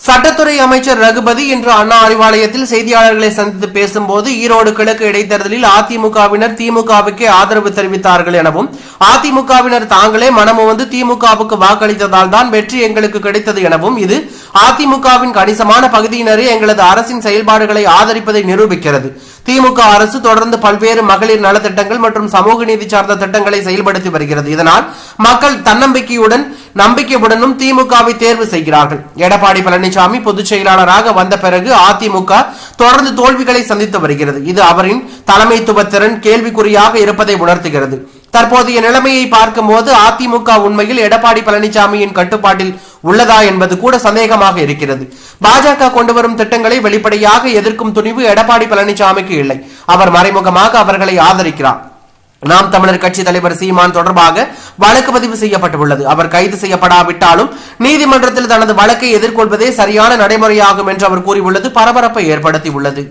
சட்டத்துறை அமைச்சர் ரகுபதி இன்று அண்ணா அறிவாலயத்தில் செய்தியாளர்களை சந்தித்து பேசும்போது ஈரோடு கிழக்கு இடைத்தேர்தலில் அதிமுகவினர் திமுகவுக்கே ஆதரவு தெரிவித்தார்கள் எனவும் அதிமுகவினர் தாங்களே மனமுவந்து திமுகவுக்கு வாக்களித்ததால் தான் வெற்றி எங்களுக்கு கிடைத்தது எனவும் இது அதிமுகவின் கணிசமான பகுதியினரே எங்களது அரசின் செயல்பாடுகளை ஆதரிப்பதை நிரூபிக்கிறது. திமுக அரசு தொடர்ந்து பல்வேறு மகளிர் நலத்திட்டங்கள் மற்றும் சமூக நீதி சார்ந்த திட்டங்களை செயல்படுத்தி வருகிறது. இதனால் மக்கள் தன்னம்பிக்கையுடன் நம்பிக்கையுடனும் திமுகவை தேர்வு செய்கிறார்கள். எடப்பாடி பழனிசாமி பொதுச் செயலாளராக வந்த பிறகு அதிமுக தொடர்ந்து தோல்விகளை சந்தித்து வருகிறது. இது அவரின் தலைமைத்துவ திறன் கேள்விக்குறியாக இருப்பதை உணர்த்துகிறது. தற்போதைய நிலைமையை பார்க்கும் போது அதிமுக உண்மையில் எடப்பாடி பழனிசாமியின் கட்டுப்பாட்டில் உள்ளதா என்பது கூட சந்தேகமாக இருக்கிறது. பாஜக கொண்டு வரும் திட்டங்களை வெளிப்படையாக எதிர்க்கும் துணிவு எடப்பாடி பழனிசாமிக்கு இல்லை. அவர் மறைமுகமாக அவர்களை ஆதரிக்கிறார். நாம் தமிழர் கட்சி தலைவர் சீமான் தொடர்பாக வழக்கு பதிவு செய்யப்பட்டுள்ளது. அவர் கைது செய்யப்படாவிட்டாலும் நீதிமன்றத்தில் தனது வழக்கை எதிர்கொள்வதே சரியான நடைமுறையாகும் என்று அவர் கூறியுள்ளது பரபரப்பை ஏற்படுத்தியுள்ளது.